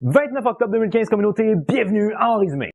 29 octobre 2015, communauté, bienvenue en résumé.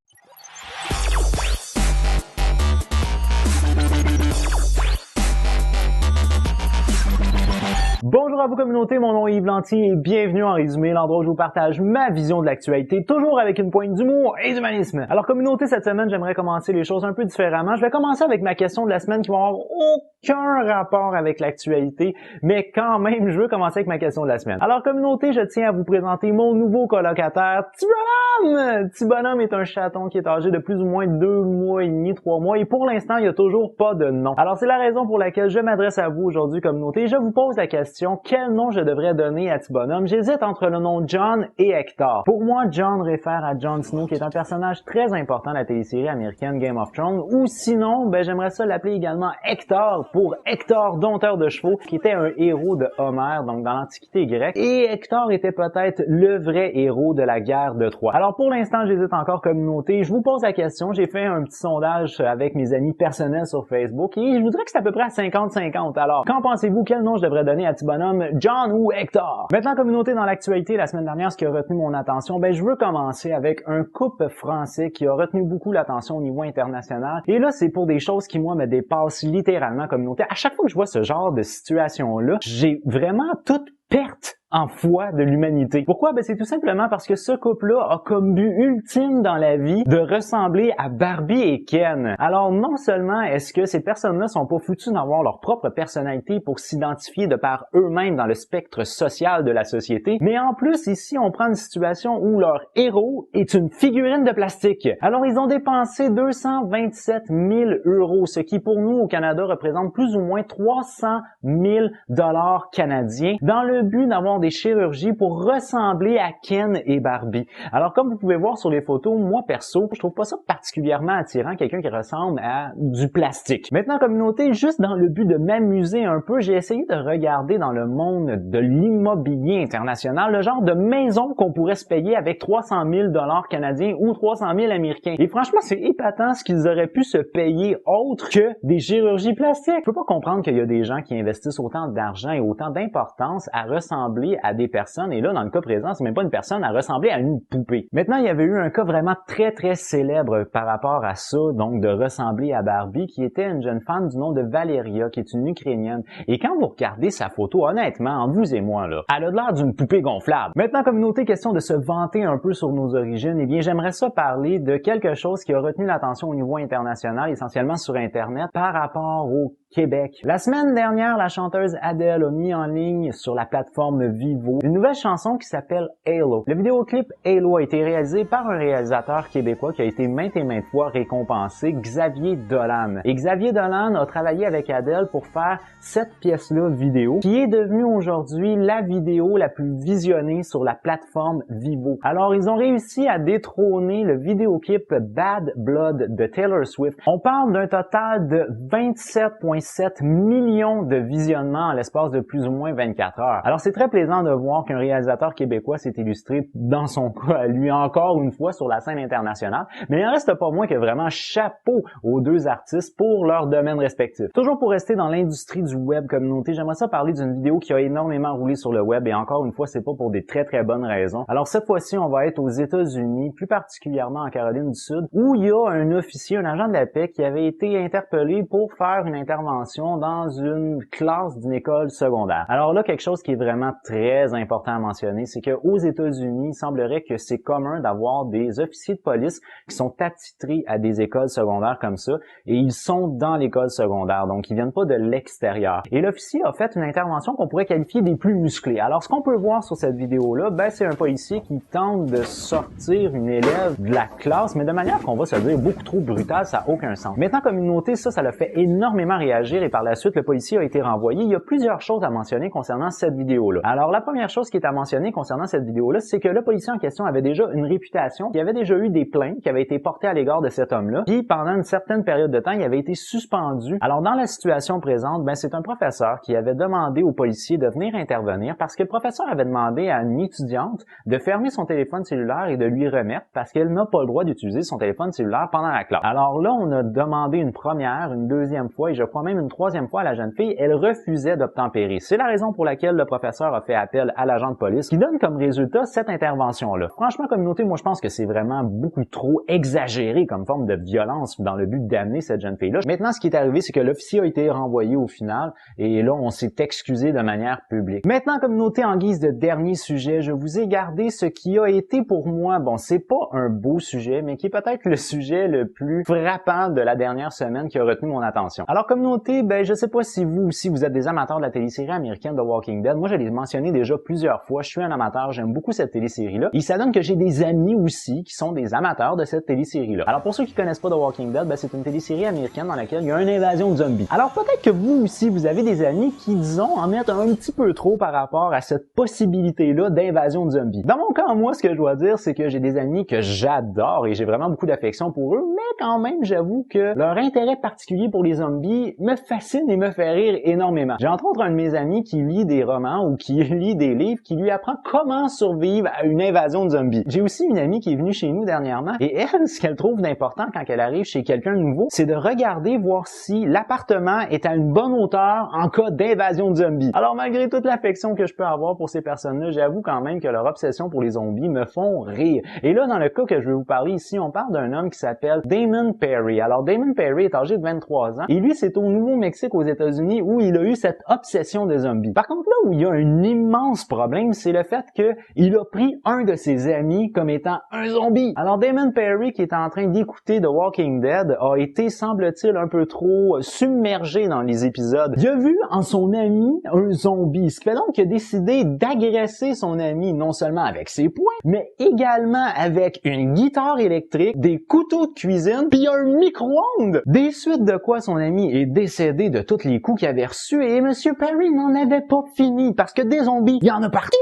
Bonjour à vous communauté, mon nom est Yves Lantier et bienvenue en résumé, l'endroit où je vous partage ma vision de l'actualité, toujours avec une pointe d'humour et d'humanisme. Alors communauté, cette semaine, j'aimerais commencer les choses un peu différemment. Je vais commencer avec ma question de la semaine qui va avoir aucun rapport avec l'actualité, mais quand même, je veux commencer avec ma question de la semaine. Alors communauté, je tiens à vous présenter mon nouveau colocataire, Petit Bonhomme! Petit Bonhomme est un chaton qui est âgé de plus ou moins 2 mois et demi, 3 mois, et pour l'instant, il n'y a toujours pas de nom. Alors c'est la raison pour laquelle je m'adresse à vous aujourd'hui communauté. Je vous pose la question, quel nom je devrais donner à Petit Bonhomme? J'hésite entre le nom Jon et Hector. Pour moi, Jon réfère à Jon Snow, qui est un personnage très important de la télésérie américaine Game of Thrones, ou sinon, j'aimerais ça l'appeler également Hector pour Hector, dompteur de chevaux, qui était un héros de Homère, donc dans l'Antiquité grecque, et Hector était peut-être le vrai héros de la guerre de Troie. Alors pour l'instant, j'hésite encore communauté. Je vous pose la question, j'ai fait un petit sondage avec mes amis personnels sur Facebook, et je voudrais que c'est à peu près à 50-50. Alors, qu'en pensez-vous? Quel nom je devrais donner à Petit Bonhomme? Jon ou Hector? Maintenant, communauté, dans l'actualité, la semaine dernière, ce qui a retenu mon attention, je veux commencer avec un couple français qui a retenu beaucoup l'attention au niveau international. Et là, c'est pour des choses qui, moi, me dépassent littéralement, communauté. À chaque fois que je vois ce genre de situation-là, j'ai vraiment toute perte en foi de l'humanité. Pourquoi? C'est tout simplement parce que ce couple-là a comme but ultime dans la vie de ressembler à Barbie et Ken. Alors non seulement est-ce que ces personnes-là sont pas foutues d'avoir leur propre personnalité pour s'identifier de par eux-mêmes dans le spectre social de la société, mais en plus ici on prend une situation où leur héros est une figurine de plastique. Alors ils ont dépensé 227 000 €, ce qui pour nous au Canada représente plus ou moins 300 000 $ canadiens, dans le but d'avoir des chirurgies pour ressembler à Ken et Barbie. Alors comme vous pouvez voir sur les photos, moi perso, je trouve pas ça particulièrement attirant, quelqu'un qui ressemble à du plastique. Maintenant communauté, juste dans le but de m'amuser un peu, j'ai essayé de regarder dans le monde de l'immobilier international le genre de maison qu'on pourrait se payer avec 300 000 $ canadiens ou 300 000 américains. Et franchement, c'est épatant ce qu'ils auraient pu se payer autre que des chirurgies plastiques. Je peux pas comprendre qu'il y a des gens qui investissent autant d'argent et autant d'importance à ressembler à des personnes, et là, dans le cas présent, c'est même pas une personne à ressembler à une poupée. Maintenant, il y avait eu un cas vraiment très célèbre par rapport à ça, donc de ressembler à Barbie, qui était une jeune femme du nom de Valeria, qui est une Ukrainienne. Et quand vous regardez sa photo, honnêtement, entre vous et moi, là, elle a l'air d'une poupée gonflable. Maintenant, communauté, question de se vanter un peu sur nos origines, eh bien, j'aimerais ça parler de quelque chose qui a retenu l'attention au niveau international, essentiellement sur Internet, par rapport au Québec. La semaine dernière, la chanteuse Adele a mis en ligne sur la plateforme Vivo une nouvelle chanson qui s'appelle Halo. Le vidéoclip Halo a été réalisé par un réalisateur québécois qui a été maintes et maintes fois récompensé, Xavier Dolan. Et Xavier Dolan a travaillé avec Adele pour faire cette pièce-là vidéo, qui est devenue aujourd'hui la vidéo la plus visionnée sur la plateforme Vivo. Alors, ils ont réussi à détrôner le vidéoclip Bad Blood de Taylor Swift. On parle d'un total de 27,7 millions de visionnements en l'espace de plus ou moins 24 heures. Alors c'est très plaisant de voir qu'un réalisateur québécois s'est illustré dans son cas à lui encore une fois sur la scène internationale, mais il en reste pas moins que vraiment chapeau aux deux artistes pour leur domaine respectif. Toujours pour rester dans l'industrie du web communauté, j'aimerais ça parler d'une vidéo qui a énormément roulé sur le web, et encore une fois c'est pas pour des très bonnes raisons. Alors cette fois-ci on va être aux États-Unis, plus particulièrement en Caroline du Sud, où il y a un officier, un agent de la paix qui avait été interpellé pour faire une intervention dans une classe d'une école secondaire. Alors là, quelque chose qui est vraiment très important à mentionner, c'est qu'aux États-Unis, il semblerait que c'est commun d'avoir des officiers de police qui sont attitrés à des écoles secondaires comme ça, et ils sont dans l'école secondaire, donc ils viennent pas de l'extérieur. Et l'officier a fait une intervention qu'on pourrait qualifier des plus musclées. Alors, ce qu'on peut voir sur cette vidéo-là, c'est un policier qui tente de sortir une élève de la classe, mais de manière qu'on va se dire beaucoup trop brutale, ça n'a aucun sens. Maintenant, communauté, ça l'a fait énormément réagir, et par la suite, le policier a été renvoyé. Il y a plusieurs choses à mentionner concernant cette vidéo-là. Alors, la première chose qui est à mentionner concernant cette vidéo-là, c'est que le policier en question avait déjà une réputation, il avait déjà eu des plaintes qui avaient été portées à l'égard de cet homme-là, puis pendant une certaine période de temps, il avait été suspendu. Alors, dans la situation présente, c'est un professeur qui avait demandé au policier de venir intervenir parce que le professeur avait demandé à une étudiante de fermer son téléphone cellulaire et de lui remettre parce qu'elle n'a pas le droit d'utiliser son téléphone cellulaire pendant la classe. Alors là, on a demandé une première, une deuxième fois, et je crois même même une troisième fois à la jeune fille, elle refusait d'obtempérer. C'est la raison pour laquelle le professeur a fait appel à l'agent de police qui donne comme résultat cette intervention-là. Franchement, communauté, moi je pense que c'est vraiment beaucoup trop exagéré comme forme de violence dans le but d'amener cette jeune fille-là. Maintenant, ce qui est arrivé, c'est que l'officier a été renvoyé au final et là, on s'est excusé de manière publique. Maintenant, communauté, en guise de dernier sujet, je vous ai gardé ce qui a été pour moi, bon, c'est pas un beau sujet, mais qui est peut-être le sujet le plus frappant de la dernière semaine qui a retenu mon attention. Alors, communauté, ben, je sais pas si vous aussi, vous êtes des amateurs de la télésérie américaine The Walking Dead. Moi, je l'ai mentionné déjà plusieurs fois. Je suis un amateur, j'aime beaucoup cette télésérie-là. Et ça donne que j'ai des amis aussi qui sont des amateurs de cette télésérie-là. Alors, pour ceux qui connaissent pas The Walking Dead, ben, c'est une télésérie américaine dans laquelle il y a une invasion de zombies. Alors, peut-être que vous aussi, vous avez des amis qui, disons, en mettent un petit peu trop par rapport à cette possibilité-là d'invasion de zombies. Dans mon cas, moi, ce que je dois dire, c'est que j'ai des amis que j'adore et j'ai vraiment beaucoup d'affection pour eux, mais quand même, j'avoue que leur intérêt particulier pour les zombies me fascine et me fait rire énormément. J'ai entre autres un de mes amis qui lit des romans ou qui lit des livres qui lui apprend comment survivre à une invasion de zombies. J'ai aussi une amie qui est venue chez nous dernièrement et elle, ce qu'elle trouve d'important quand elle arrive chez quelqu'un de nouveau, c'est de regarder voir si l'appartement est à une bonne hauteur en cas d'invasion de zombies. Alors malgré toute l'affection que je peux avoir pour ces personnes-là, j'avoue quand même que leur obsession pour les zombies me font rire. Et là, dans le cas que je vais vous parler ici, on parle d'un homme qui s'appelle Damon Perry. Alors Damon Perry est âgé de 23 ans et lui, c'est au Nouveau-Mexique aux États-Unis où il a eu cette obsession des zombies. Par contre, là où il y a un immense problème, c'est le fait qu'il a pris un de ses amis comme étant un zombie. Alors Damon Perry, qui est en train d'écouter The Walking Dead, a été, semble-t-il, un peu trop submergé dans les épisodes. Il a vu en son ami un zombie, ce qui fait donc qu'il a décidé d'agresser son ami non seulement avec ses poings, mais également avec une guitare électrique, des couteaux de cuisine, puis un micro-ondes. Des suites de quoi son ami est décédé de tous les coups qu'il avait reçus et Monsieur Perry n'en avait pas fini parce que des zombies, il y en a partout!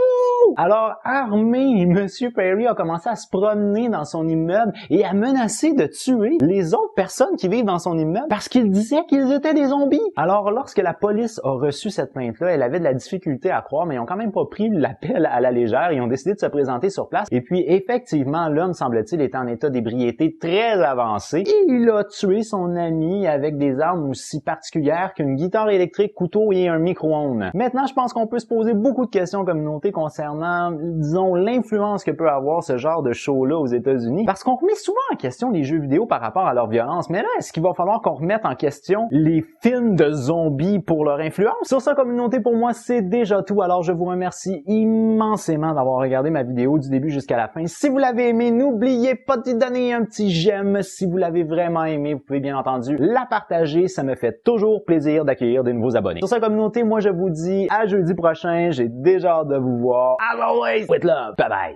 Alors, armé, Monsieur Perry a commencé à se promener dans son immeuble et à menacer de tuer les autres personnes qui vivent dans son immeuble parce qu'il disait qu'ils étaient des zombies. Alors, lorsque la police a reçu cette plainte-là, elle avait de la difficulté à croire, mais ils ont quand même pas pris l'appel à la légère. Ils ont décidé de se présenter sur place. Et puis, effectivement, l'homme, semble-t-il, était en état d'ébriété très avancé. Et il a tué son ami avec des armes aussi particulières qu'une guitare électrique, couteau et un micro-ondes. Maintenant, je pense qu'on peut se poser beaucoup de questions communauté concernant, disons, l'influence que peut avoir ce genre de show-là aux États-Unis. Parce qu'on remet souvent en question les jeux vidéo par rapport à leur violence. Mais là, est-ce qu'il va falloir qu'on remette en question les films de zombies pour leur influence? Sur ça, communauté, pour moi, c'est déjà tout. Alors, je vous remercie immensément d'avoir regardé ma vidéo du début jusqu'à la fin. Si vous l'avez aimé, n'oubliez pas de donner un petit j'aime. Si vous l'avez vraiment aimé, vous pouvez bien entendu la partager. Ça me fait toujours plaisir d'accueillir de nouveaux abonnés. Sur ça, communauté, moi, je vous dis à jeudi prochain. J'ai déjà hâte de vous voir. As always, with love. Bye bye.